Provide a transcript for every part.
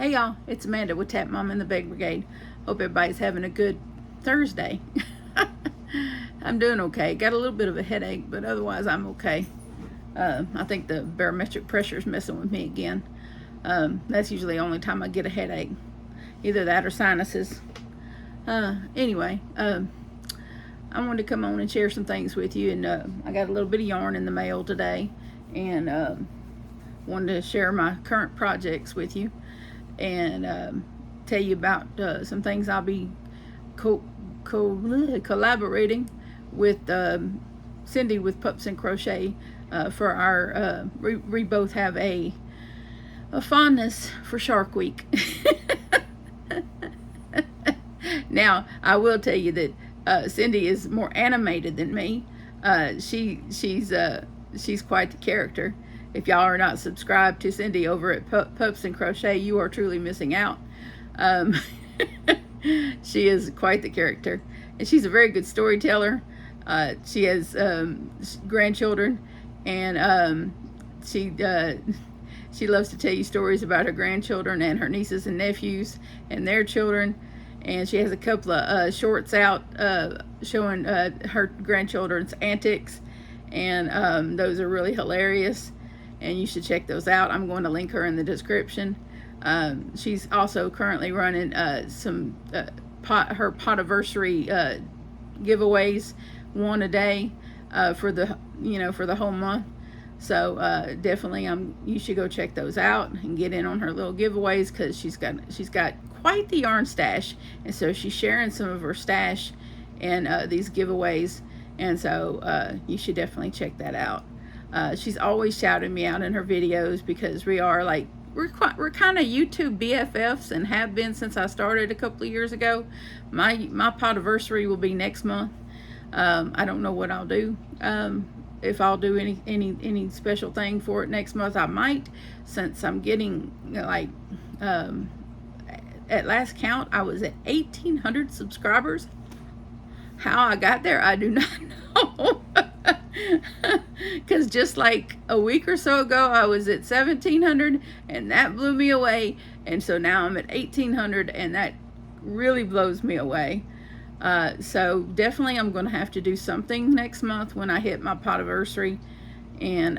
Hey y'all, it's Amanda with Tap Mom and the Beg Brigade. Hope everybody's having a good Thursday. I'm doing okay. Got a little bit of a headache, but otherwise I'm okay. I think the barometric pressure is messing with me again. That's usually the only time I get a headache. Either that or sinuses. Anyway, I wanted to come on and share some things with you, and I got a little bit of yarn in the mail today, and wanted to share my current projects with you, and tell you about some things I'll be collaborating with Cindy with Pups and Crochet for our we both have a fondness for Shark Week. Now I will tell you that Cindy is more animated than me. She's quite the character. If y'all are not subscribed to Cindy over at Pups and Crochet, you are truly missing out. She is quite the character, and she's a very good storyteller. She has grandchildren, and she loves to tell you stories about her grandchildren and her nieces and nephews and their children. And she has a couple of shorts out showing her grandchildren's antics, and those are really hilarious, and you should check those out. I'm going to link her in the description. She's also currently running some her Potiversary giveaways, one a day for the whole month. So definitely you should go check those out and get in on her little giveaways, because she's got quite the yarn stash, and so she's sharing some of her stash in these giveaways, and so you should definitely check that out. She's always shouting me out in her videos, because we're kind of YouTube BFFs, and have been since I started a couple of years ago. My Potiversary will be next month. I don't know what I'll do. If I'll do any special thing for it next month, I might, since I'm getting at last count I was at 1,800 subscribers. How I got there, I do not know. Because just like a week or so ago I was at 1,700, and that blew me away, and so now I'm at 1,800, and that really blows me away. So definitely I'm going to have to do something next month when I hit my Potiversary, and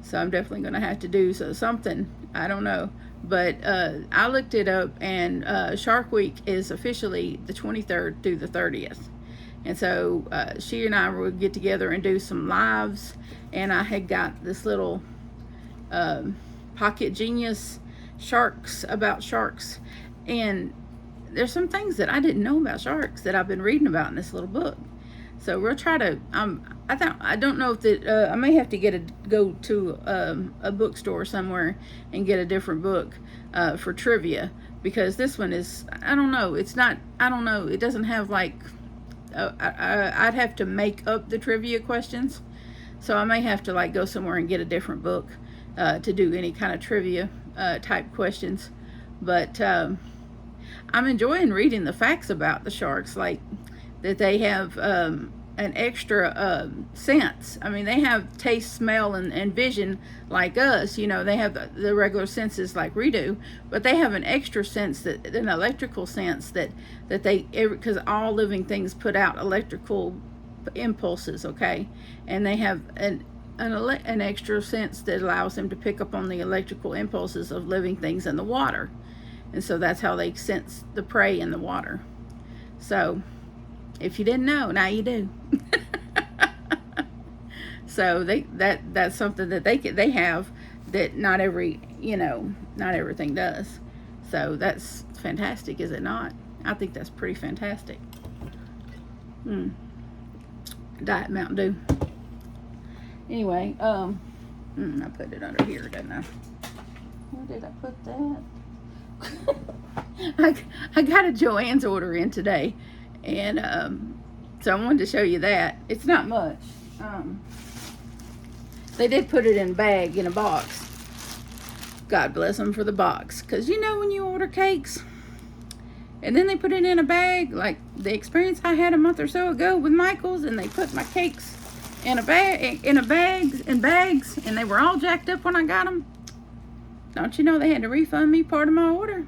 so I'm definitely going to have to do something. I don't know, but I looked it up, and Shark Week is officially the 23rd through the 30th, and so she and I would get together and do some lives, and I had got this little Pocket Genius sharks, about sharks, and there's some things that I didn't know about sharks that I've been reading about in this little book. So we'll try to I don't know if that I may have to go to a bookstore somewhere and get a different book for trivia, because this one is, I don't know, it's not, I don't know, it doesn't have like I'd have to make up the trivia questions, so I may have to like go somewhere and get a different book to do any kind of trivia type questions. But I'm enjoying reading the facts about the sharks, like that they have an extra sense. I mean, they have taste, smell, and vision like us. You know, they have the regular senses like we do, but they have an extra sense, an electrical sense that they, because all living things put out electrical impulses, okay? And they have an extra sense that allows them to pick up on the electrical impulses of living things in the water. And so that's how they sense the prey in the water. So if you didn't know, now you do. So that's something that they have that not everything does. So that's fantastic, is it not? I think that's pretty fantastic. Diet Mountain Dew. Anyway, I put it under here, didn't I? Where did I put that? I got a Joann's order in today, and so I wanted to show you that. It's not much. They did put it in a bag, in a box. God bless them for the box, because you know when you order cakes and then they put it in a bag, like the experience I had a month or so ago with Michael's, and they put my cakes in bags, and they were all jacked up when I got them. Don't you know they had to refund me part of my order?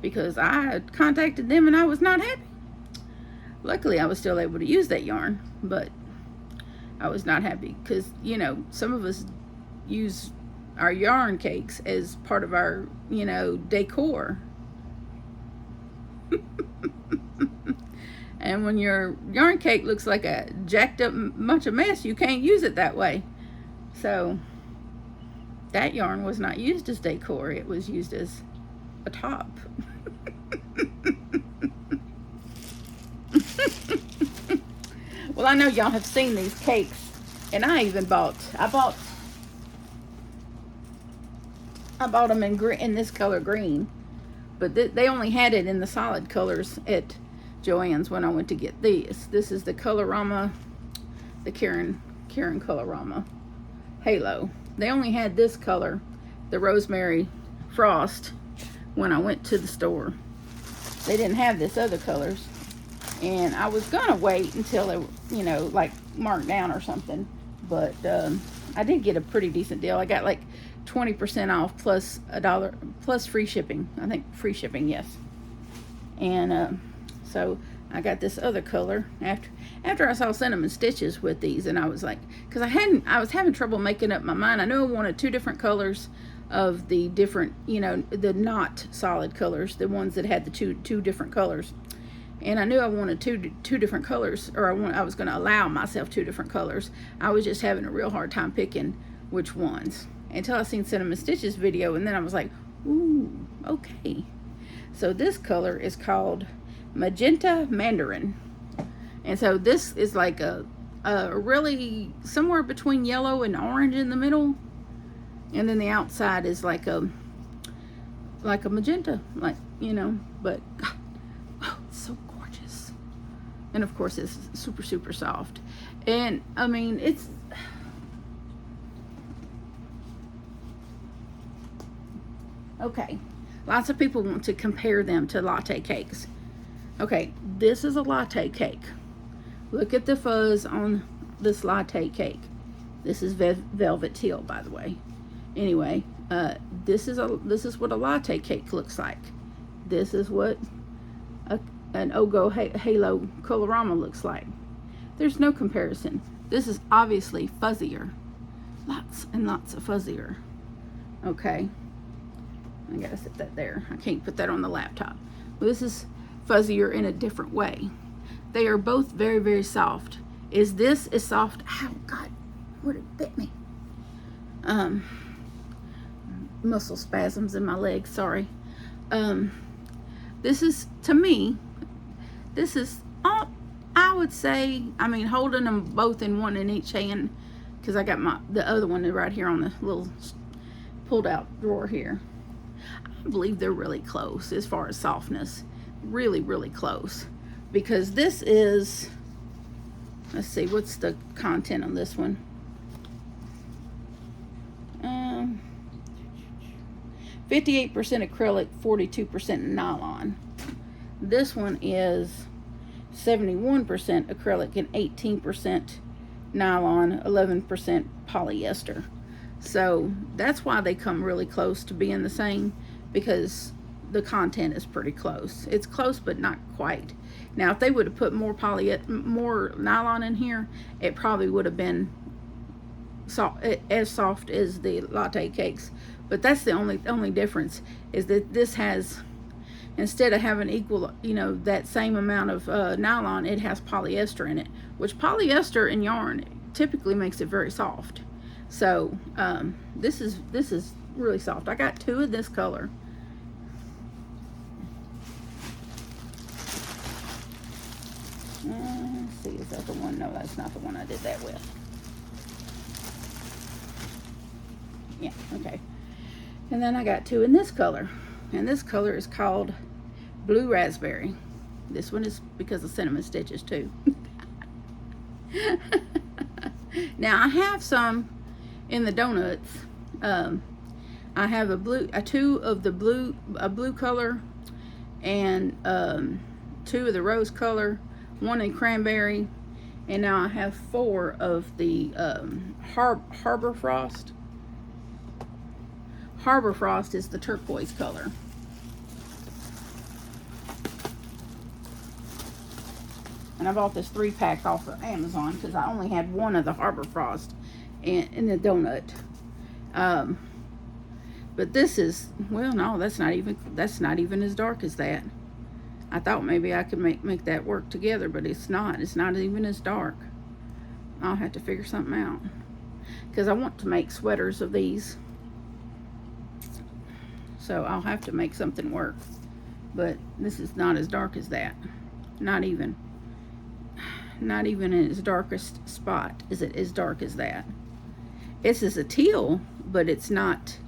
Because I had contacted them and I was not happy. Luckily, I was still able to use that yarn, but I was not happy because, you know, some of us use our yarn cakes as part of our, you know, decor. And when your yarn cake looks like a jacked up bunch of mess, you can't use it that way. So that yarn was not used as decor. It was used as a top. Well, I know y'all have seen these cakes, and I bought them in this color green, but they only had it in the solid colors at Joann's when I went to get these. This is the Colorama, the Karen Colorama Halo. They only had this color, the Rosemary Frost, when I went to the store. They didn't have this other colors, and I was gonna wait until they were, you know, like marked down or something, but I did get a pretty decent deal. I got like 20% off plus $1 plus free shipping. I think free shipping, yes. And so I got this other color after I saw Cinnamon Stitches with these, and I was like, because I was having trouble making up my mind. I knew I wanted two different colors of the different, you know, the not solid colors, the ones that had the two different colors, and I knew I wanted two different colors, or I was going to allow myself two different colors. I was just having a real hard time picking which ones until I seen Cinnamon Stitches video, and then I was like, ooh, okay. So this color is called Magenta Mandarin, and so this is like a really somewhere between yellow and orange in the middle, and then the outside is like a magenta, like, you know, but God, oh, it's so gorgeous. And of course it's super soft, and I mean, it's okay. Lots of people want to compare them to latte cakes. Okay, this is a latte cake. Look at the fuzz on this latte cake. This is velvet teal, by the way. Anyway, this is what a latte cake looks like. This is what an Ogo Halo Colorama looks like. There's no comparison. This is obviously fuzzier. Lots and lots of fuzzier. Okay. I gotta set that there. I can't put that on the laptop. Well, this is fuzzier in a different way. They are both very soft. This is soft. Oh God, what it bit me. Muscle spasms in my legs, sorry. This is, to me, this is all, I would say, I mean, holding them both in one in each hand, because I got the other one right here on the little pulled out drawer here. I believe they're really close as far as softness. Really close. Because this is, let's see, what's the content on this one? 58% acrylic, 42% nylon. This one is 71% acrylic and 18% nylon, 11% polyester. So that's why they come really close to being the same, because the content is pretty close. It's close, but not quite. Now, if they would have put more nylon in here, it probably would have been as soft as the latte cakes. But that's the only difference, is that this has, instead of having equal, you know, that same amount of nylon, it has polyester in it, which polyester in yarn typically makes it very soft. So this is really soft. I got two of this color. Let's see, is that the one? No, that's not the one I did that with. Yeah, okay. And then I got two in this color, and this color is called Blue Raspberry. This one is because of Cinnamon Stitches too. Now I have some in the donuts. I have a two of the blue color, and two of the rose color, one in cranberry, and now I have 4 of the Harbor Frost Harbor Frost is the turquoise color. And I bought this 3-pack off of Amazon because I only had one of the Harbor Frost in the donut. But this is, well, no, that's not even as dark as that. I thought maybe I could make that work together, but it's not. It's not even as dark. I'll have to figure something out because I want to make sweaters of these. So I'll have to make something work. But this is not as dark as that. Not even in its darkest spot is it as dark as that. This is a teal, but it's not,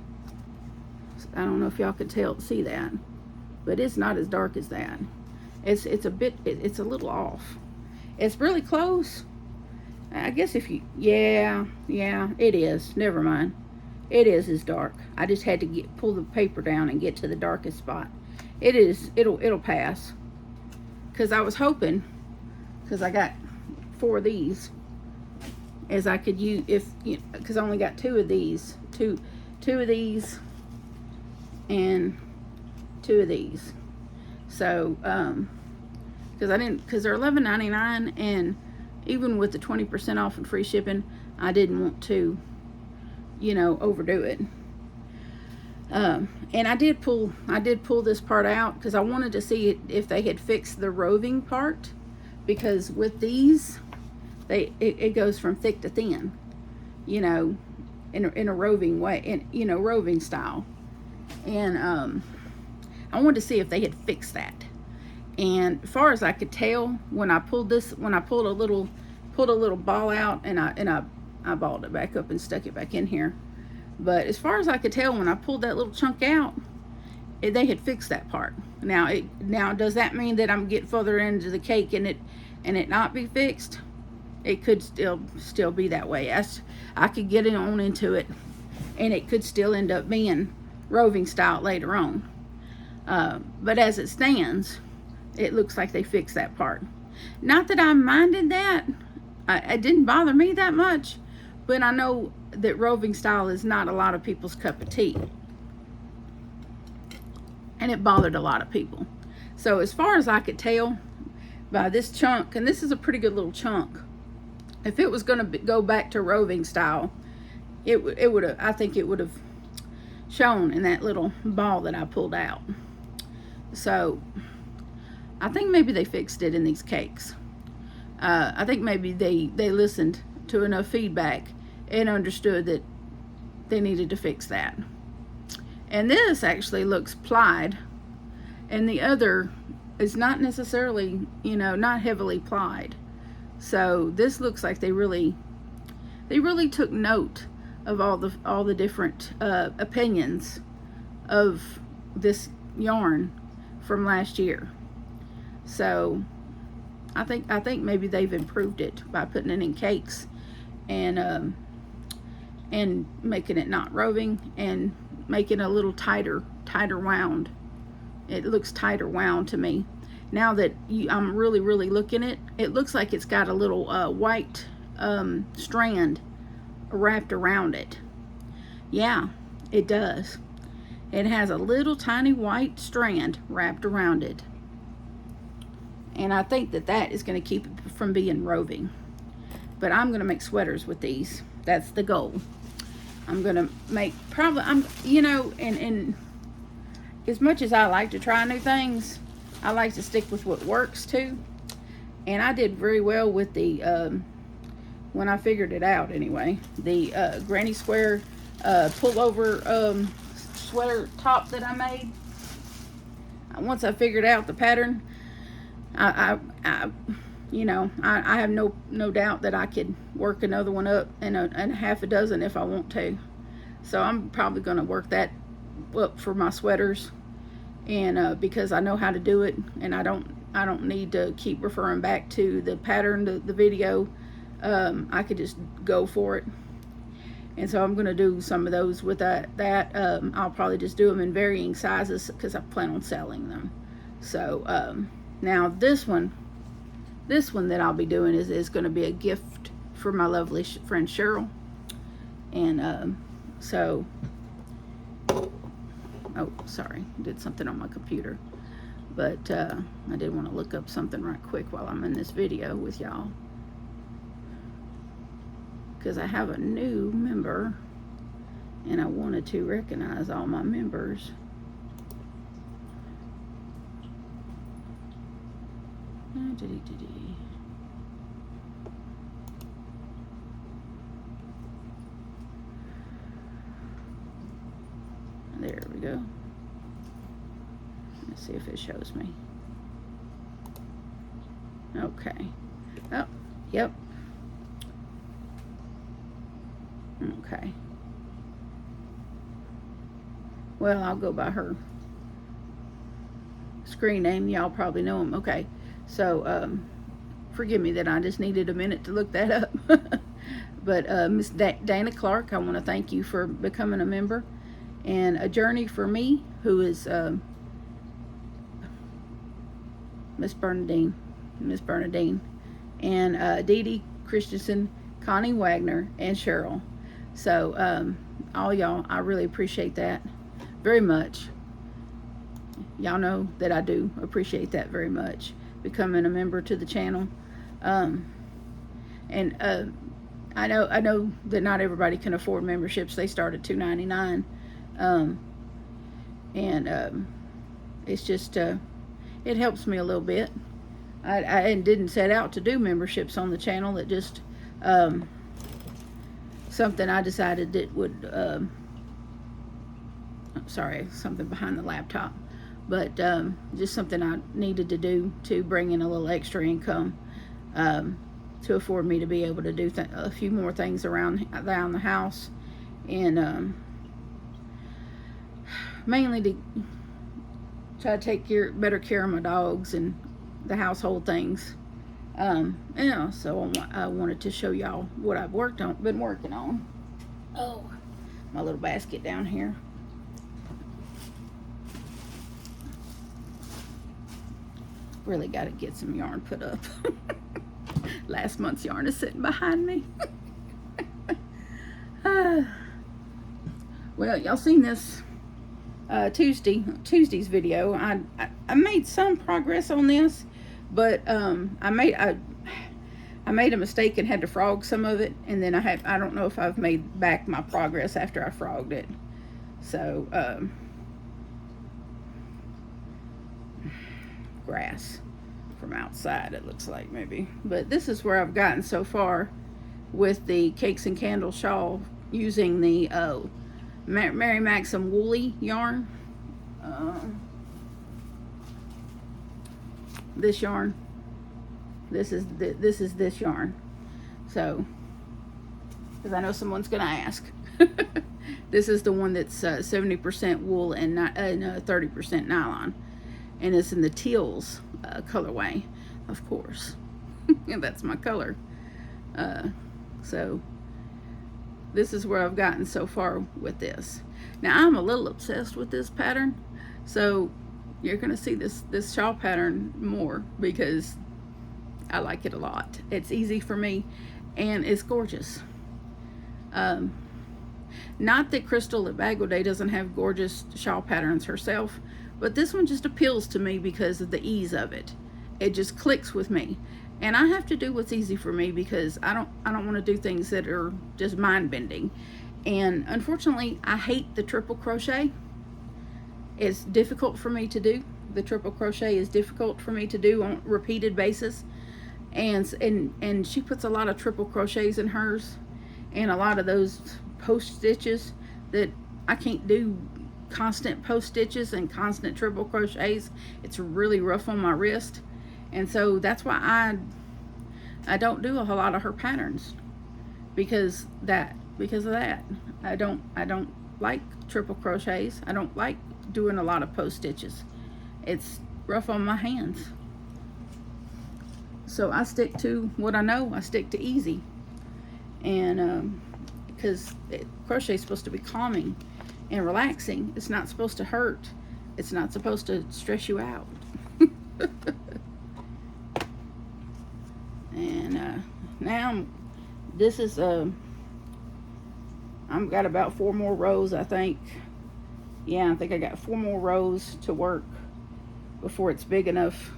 I don't know if y'all could see that, but it's not as dark as that. It's a little off. It's really close. I guess if you, yeah, it is. Never mind. It is as dark. I just had to pull the paper down and get to the darkest spot. It'll pass. Because I was hoping, because I got 4 of these, as I could use, because I only got 2 of these. Two of these and 2 of these. So, because they're $11.99, and even with the 20% off and free shipping, I didn't want to, overdo it. And I did pull this part out because I wanted to see if they had fixed the roving part, because with these, it goes from thick to thin, in a roving way, roving style. And I wanted to see if they had fixed that. And as far as I could tell, when I pulled a little ball out, and I balled it back up and stuck it back in here. But as far as I could tell, when I pulled that little chunk out, they had fixed that part. Now does that mean that I'm getting further into the cake and it not be fixed? It could still be that way. I could get on into it, and it could still end up being roving style later on. But as it stands, it looks like they fixed that part. Not that I minded that. It didn't bother me that much, but I know that roving style is not a lot of people's cup of tea. And it bothered a lot of people. So as far as I could tell by this chunk, and this is a pretty good little chunk, if it was going to go back to roving style, I think it would have shown in that little ball that I pulled out. So I think maybe they fixed it in these cakes. I think maybe they listened to enough feedback and understood that they needed to fix that. And this actually looks plied, and the other is not necessarily, not heavily plied. So this looks like they really took note of all the different opinions of this yarn from last year. So I think maybe they've improved it by putting it in cakes and making it not roving and making a little tighter wound. It looks tighter wound to me. Now that I'm really looking at it, it looks like it's got a little white strand wrapped around it. Yeah, it does. It has a little tiny white strand wrapped around it. And I think that is going to keep it from being roving. But I'm going to make sweaters with these. That's the goal. I'm going to make and as much as I like to try new things, I like to stick with what works too. And I did very well with the, when I figured it out anyway, the granny square pullover sweater top that I made. Once I figured out the pattern, I have no doubt that I could work another one up and a half a dozen if I want to. So I'm probably going to work that up for my sweaters, and because I know how to do it, and I don't need to keep referring back to the pattern, the video. I could just go for it. And so I'm going to do some of those with that. I'll probably just do them in varying sizes because I plan on selling them. So now this one that I'll be doing is going to be a gift for my lovely friend Cheryl. And so Oh, sorry, did something on my computer. But I did want to look up something right quick while I'm in this video with y'all, because I have a new member and I wanted to recognize all my members. There we go. Let's see if it shows me. Okay. Oh, yep. Okay. Well, I'll go by her screen name. Y'all probably know him. Okay. So, forgive me that I just needed a minute to look that up. But Miss Dana Clark, I want to thank you for becoming a member. And A Journey for Me, who is Miss Bernadine, and Dee Dee Christensen, Connie Wagner, and Cheryl. So all y'all, I really appreciate that very much. Y'all know that I do appreciate that very much, becoming a member to the channel. And I know that not everybody can afford memberships. They start at $2.99. It's just it helps me a little bit. I didn't set out to do memberships on the channel. It just something I decided that would sorry, something behind the laptop, but just something I needed to do to bring in a little extra income, to afford me to be able to do a few more things around the house, and mainly to try to take better care of my dogs and the household things. Yeah, so I wanted to show y'all what I've been working on. Oh, my little basket down here. Really got to get some yarn put up. Last month's yarn is sitting behind me. Well, y'all seen this Tuesday's video. I made some progress on this, but I made a mistake and had to frog some of it, and then I don't know if I've made back my progress after I frogged it. So grass from outside, it looks like, maybe. But this is where I've gotten so far with the Cakes and Candle shawl, using the Mary Maxim woolly yarn. This yarn. This is this yarn. So, because I know someone's gonna ask. This is the one that's 70% wool and 30% nylon, and it's in the teals colorway, of course. And that's my color. So this is where I've gotten so far with this. Now I'm a little obsessed with this pattern, so you're gonna see this shawl pattern more because I like it a lot. It's easy for me and it's gorgeous. Not that Crystal at Bagel Day doesn't have gorgeous shawl patterns herself, but this one just appeals to me because of the ease of it. It just clicks with me. And I have to do what's easy for me because I don't want to do things that are just mind-bending. And unfortunately, I hate the triple crochet. It's difficult for me to do. The triple crochet is difficult for me to do on a repeated basis. And she puts a lot of triple crochets in hers, and a lot of those post stitches that I can't do constant post stitches and constant triple crochets. It's really rough on my wrist. And so that's why I don't do a whole lot of her patterns, because of that. I don't like triple crochets. I don't like doing a lot of post stitches. It's rough on my hands. So I stick to what I know. I stick to easy. And because crochet is supposed to be calming and relaxing. It's not supposed to hurt. It's not supposed to stress you out. And now this is I've got about 4 more rows, I think, Yeah, I think I got 4 more rows to work before it's big enough.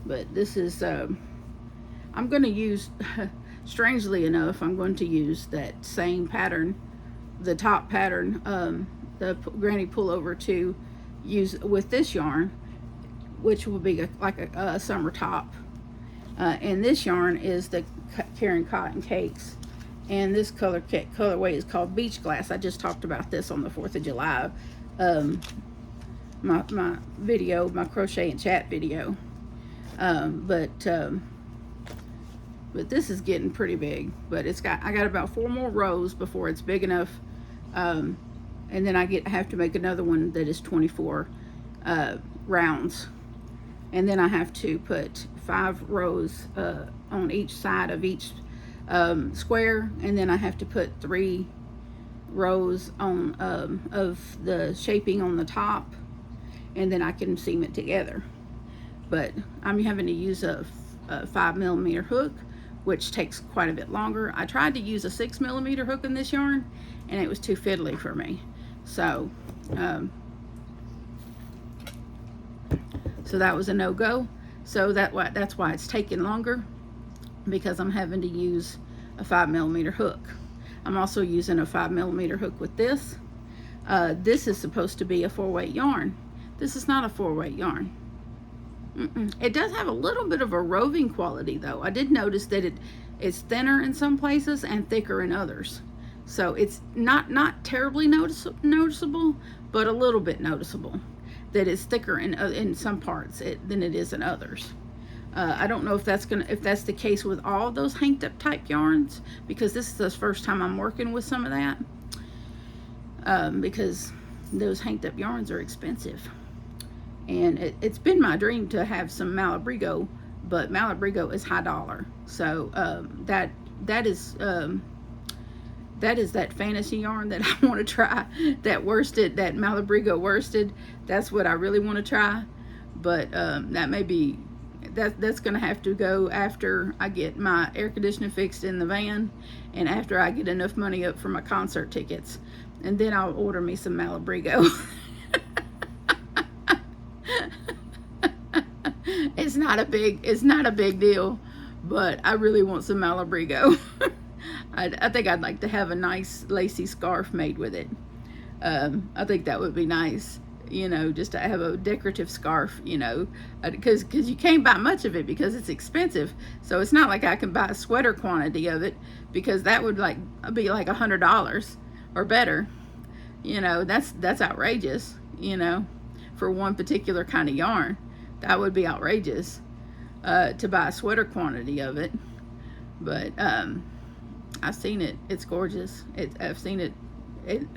But this is, I'm going to use, strangely enough, I'm going to use that same pattern, the top pattern, the granny pullover, to use with this yarn, which will be like a summer top. And this yarn is the Caring Cotton Cakes. And this colorway is called Beach Glass. I just talked about this on the 4th of July. My video, my crochet and chat video. But this is getting pretty big. But I got about 4 more rows before it's big enough. And then I have to make another one that is 24 rounds. And then I have to put 5 rows on each side of each square, and then I have to put 3 rows on of the shaping on the top, and then I can seam it together. But I'm having to use a 5mm hook, which takes quite a bit longer. I tried to use a 6mm hook in this yarn, and it was too fiddly for me. So so that was a no-go. So that's why it's taking longer, because I'm having to use a 5mm hook. I'm also using a 5mm hook with this. This is supposed to be a 4-weight yarn. This is not a 4-weight yarn. It does have a little bit of a roving quality, though. I did notice that it's thinner in some places and thicker in others. So it's not terribly noticeable, but a little bit noticeable that it's thicker in some parts than it is in others. I don't know if that's the case with all of those hanked up type yarns, because this is the first time I'm working with some of that. Because those hanked up yarns are expensive, and it's been my dream to have some Malabrigo, but Malabrigo is high dollar. So that is that fantasy yarn that I want to try, that Malabrigo worsted. That's what I really want to try. But that may be, that's gonna have to go after I get my air conditioning fixed in the van, and after I get enough money up for my concert tickets, and then I'll order me some Malabrigo. It's not a big deal, but I really want some Malabrigo. I think I'd like to have a nice lacy scarf made with it. I think that would be nice, you know, just to have a decorative scarf, you know, because you can't buy much of it because it's expensive. So it's not like I can buy a sweater quantity of it, because that would be like $100 or better. You know, that's outrageous, you know, for one particular kind of yarn. That would be outrageous to buy a sweater quantity of it. But I've seen it. It's gorgeous. I've seen it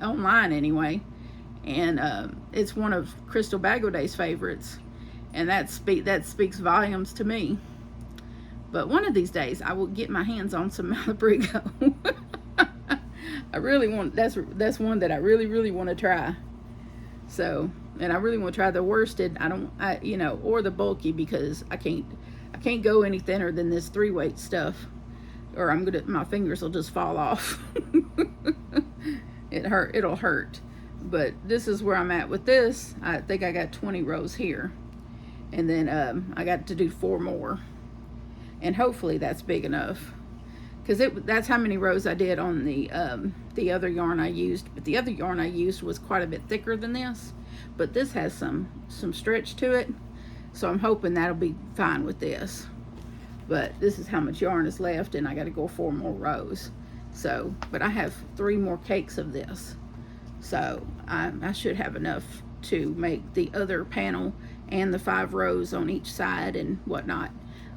online anyway, and it's one of Crystal Bagaude's favorites, and that speaks volumes to me. But one of these days, I will get my hands on some Malabrigo. I really want. That's one that I really want to try. So, and I really want to try the worsted. Or the bulky, because I can't go any thinner than this 3-weight stuff, or my fingers will just fall off. It'll hurt. But this is where I'm at with this. I think I got 20 rows here, and then I got to do 4 more, and hopefully that's big enough, because that's how many rows I did on the other yarn I used. But the other yarn I used was quite a bit thicker than this, but this has some stretch to it, so I'm hoping that'll be fine with this. But this is how much yarn is left, and I got to go 4 more rows. So, but I have 3 more cakes of this, so I should have enough to make the other panel and the 5 rows on each side and whatnot.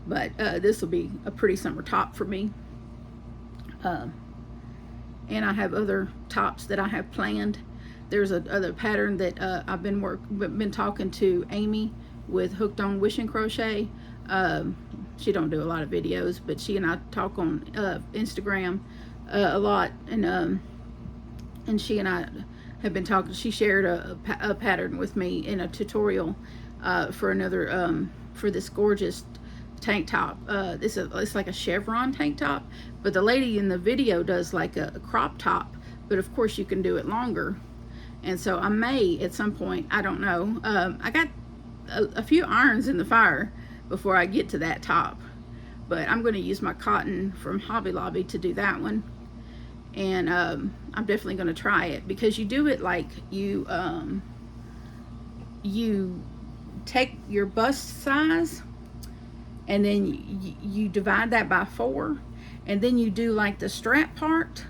But this will be a pretty summer top for me. And I have other tops that I have planned. There's other pattern that I've been talking to Amy with Hooked on Wishing Crochet. She don't do a lot of videos, but she and I talk on Instagram a lot, and she and I have been talking. She shared a pattern with me in a tutorial for another for this gorgeous tank top. It's like a chevron tank top, but the lady in the video does like a crop top, but of course you can do it longer, And so I may at some point, I don't know, I got a few irons in the fire before I get to that top, but I'm going to use my cotton from Hobby Lobby to do that one. And I'm definitely going to try it, because you do it like you take your bust size, and then you divide that by 4, and then you do like the strap part.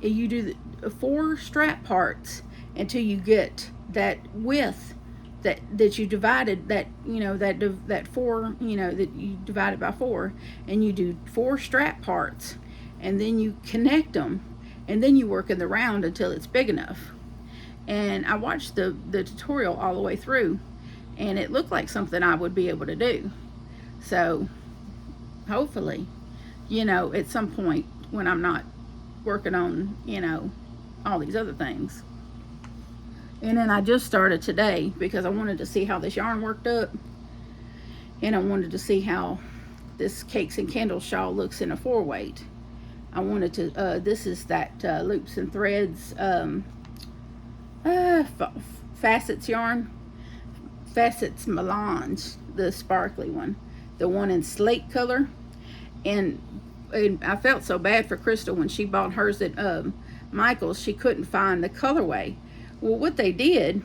You do the 4 strap parts until you get that width that you divided, that that 4, that you divided by 4, and you do 4 strap parts, and then you connect them, and then you work in the round until it's big enough. And I watched the tutorial all the way through, and it looked like something I would be able to do. So hopefully, at some point when I'm not working on, all these other things. And then I just started today because I wanted to see how this yarn worked up, and I wanted to see how this Cakes and Candles shawl looks in a 4-weight. I wanted to, this is that Loops and Threads Facets yarn, Facets Melange, the sparkly one, the one in slate color. And I felt so bad for Crystal when she bought hers at Michael's. She couldn't find the colorway. Well, what they did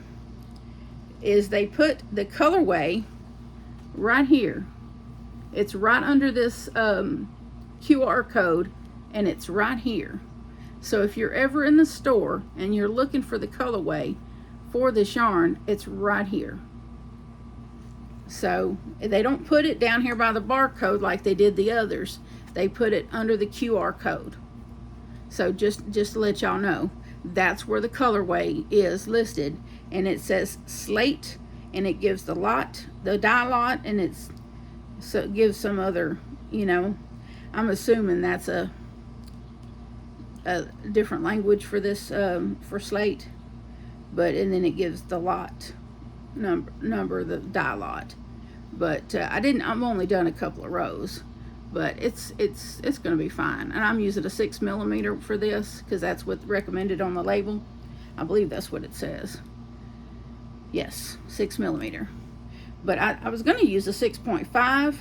is they put the colorway right here. It's right under this QR code, and it's right here. So if you're ever in the store and you're looking for the colorway for this yarn, it's right here. So they don't put it down here by the barcode like they did the others. They put it under the QR code. So just to let y'all know, that's where the colorway is listed, and it says slate, and it gives the dye lot, and so it gives some other, I'm assuming that's a different language for this, for slate, and then it gives the lot number, the dye lot. But I've only done a couple of rows, but it's going to be fine. And I'm using a 6mm for this because that's what's recommended on the label. I believe that's what it says. Yes, 6mm. But I was going to use a 6.5,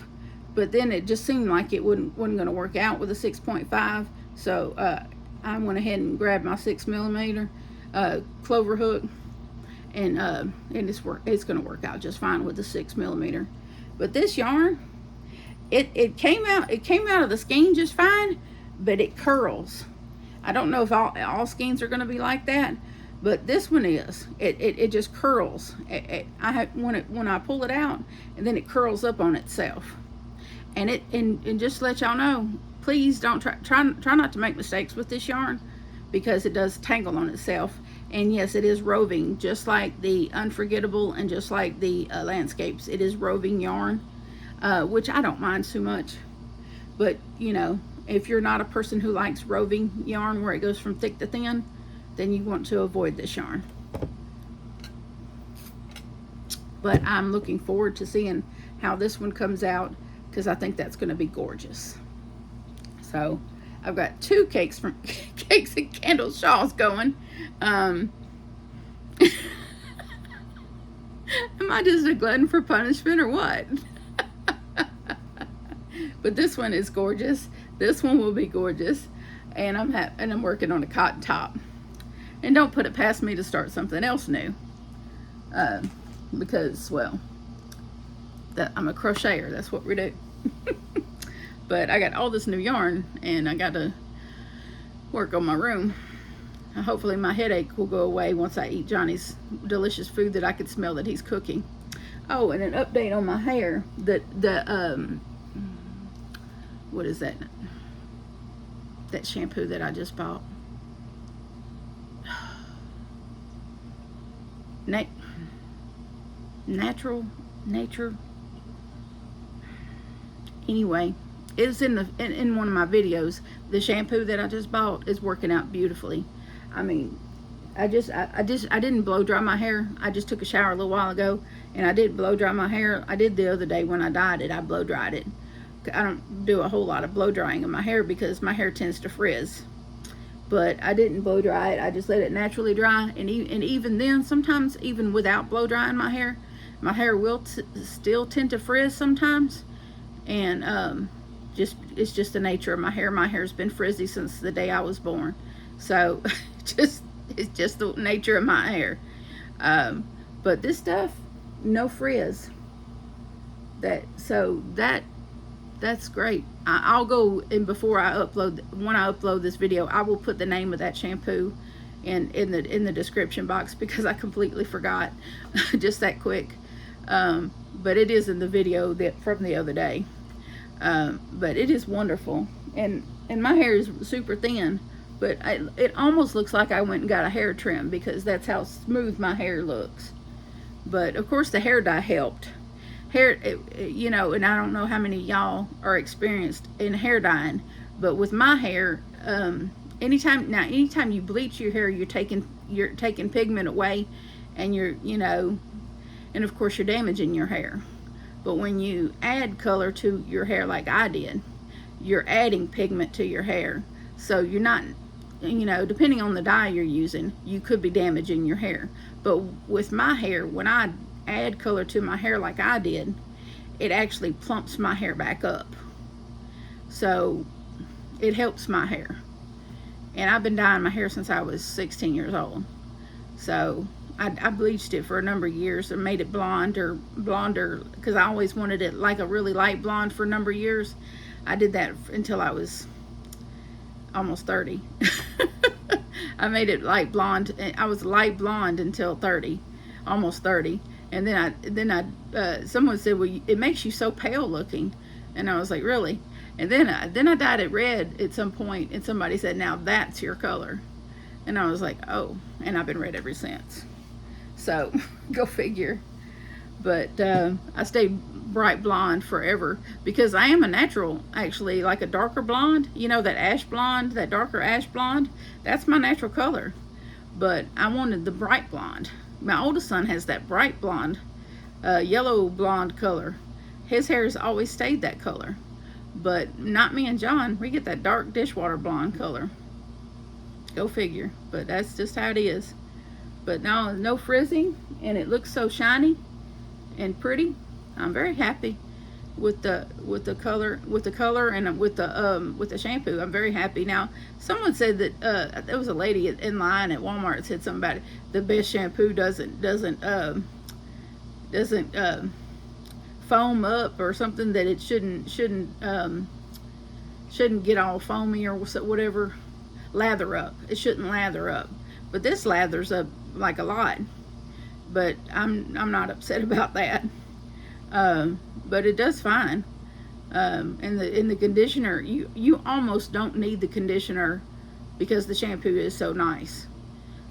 but then it just seemed like it wasn't going to work out with a 6.5. So I went ahead and grabbed my 6mm clover hook, and it's going to work out just fine with the 6mm. But this yarn, it came out of the skein just fine, but it curls. I don't know if all skeins are going to be like that, but this one is. It just curls. When I pull it out, and then it curls up on itself. And just to let y'all know, please don't try not to make mistakes with this yarn, because it does tangle on itself. And yes, it is roving, just like the Unforgettable and just like the Landscapes. It is roving yarn, which I don't mind too much. But, if you're not a person who likes roving yarn where it goes from thick to thin, then you want to avoid this yarn. But I'm looking forward to seeing how this one comes out, because I think that's going to be gorgeous. So I've got 2 Cakes and Candles shawls going. Am I just a glutton for punishment or what? But this one is gorgeous. This one will be gorgeous, and I'm working on a cotton top. And don't put it past me to start something else new, because, well, I'm a crocheter. That's what we do. But I got all this new yarn, and I got to work on my room. Hopefully my headache will go away once I eat Johnny's delicious food that I could smell that he's cooking. Oh, and an update on my hair. What is that? That shampoo that I just bought. Nature. Anyway, it's in one of my videos. The shampoo that I just bought is working out beautifully. I mean, I didn't blow dry my hair. I just took a shower a little while ago, and I didn't blow dry my hair. I did the other day when I dyed it. I blow dried it. I don't do a whole lot of blow drying of my hair because my hair tends to frizz. but I didn't blow dry it. I just let it naturally dry, and even then, sometimes even without blow drying my hair will still tend to frizz sometimes, and it's just the nature of my hair. My hair's been frizzy since the day I was born, so it's just the nature of my hair. But this stuff, no frizz. That's great. I'll go, and before I upload, when I upload this video, I will put the name of that shampoo in the description box, because I completely forgot just that quick. But it is in the video from the other day. But it is wonderful, and my hair is super thin, but it almost looks like I went and got a hair trim, because that's how smooth my hair looks. But of course the hair dye helped. You know, and I don't know how many y'all are experienced in hair dyeing, but with my hair, anytime you bleach your hair, you're taking pigment away, and you know, and of course you're damaging your hair. But when you add color to your hair like I did, you're adding pigment to your hair. So you're not, you know, depending on the dye you're using, you could be damaging your hair. But with my hair, when I add color to my hair like I did, it actually plumps my hair back up. So it helps my hair. And I've been dyeing my hair since I was 16 years old. So I bleached it for a number of years and made it blonder, because I always wanted it like a really light blonde for a number of years. I did that until I was almost 30. I made it light blonde. I was light blonde until 30, almost 30. And then someone said, well, it makes you so pale looking. And I was like, really? And then I dyed it red at some point, and somebody said, now that's your color. And I was like, oh, and I've been red ever since. So go figure. But I stayed bright blonde forever, because I am a natural, actually, like a darker blonde. You know, that ash blonde, that darker ash blonde, that's my natural color. But I wanted the bright blonde. My oldest son has that bright blonde, yellow blonde color. His hair has always stayed that color. But not me and John. We get that dark dishwater blonde color. Go figure. But that's just how it is. But no frizzing, and it looks so shiny and pretty. I'm very happy with the color and with the shampoo. I'm very happy. Now, someone said that there was a lady in line at Walmart that said something about it. The best shampoo doesn't foam up, or something, that it shouldn't get all foamy or whatever, lather up. It shouldn't lather up. But this lathers up like a lot. But I'm not upset about that. But it does fine. In the conditioner, you almost don't need the conditioner, because the shampoo is so nice.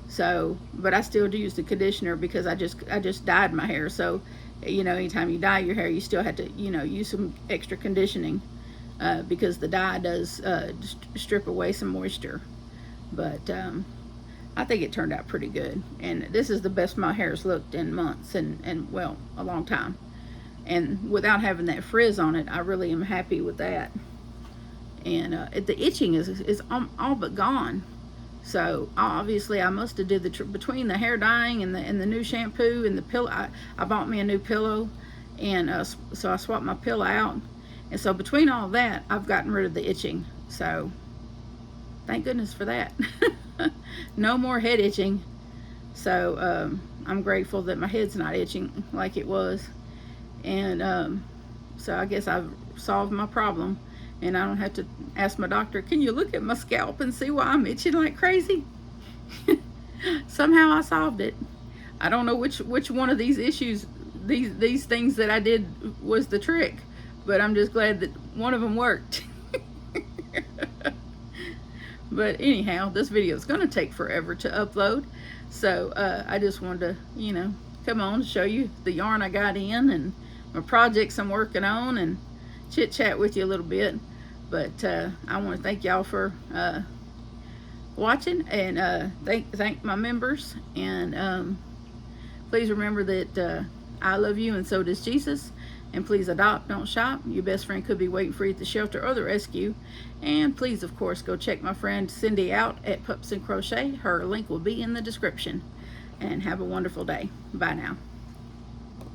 So, but I still do use the conditioner, because I just dyed my hair. So, you know, anytime you dye your hair, you still have to, you know, use some extra conditioning, because the dye does strip away some moisture. But I think it turned out pretty good, and this is the best my hair's looked in months, and well, a long time. And without having that frizz on it, I really am happy with that. And the itching is all but gone. So obviously I must have did between the hair dyeing and the new shampoo and the pillow. I bought me a new pillow, and so I swapped my pillow out, and so between all that, I've gotten rid of the itching. So thank goodness for that. No more head itching. So I'm grateful that my head's not itching like it was. And so I guess I've solved my problem, and I don't have to ask my doctor, can you look at my scalp and see why I'm itching like crazy? Somehow I solved it. I don't know which one of these issues, these things that I did was the trick, but I'm just glad that one of them worked. But anyhow, this video is going to take forever to upload, so I just wanted to, you know, come on, show you the yarn I got in and my projects I'm working on, and chit chat with you a little bit. But I want to thank y'all for watching, and thank my members, and please remember that I love you, and so does Jesus, And please adopt, don't shop. Your best friend could be waiting for you at the shelter or the rescue. And please, of course, go check my friend Cindy out at Pups and Crochet. Her link will be in the description. And have a wonderful day. Bye now.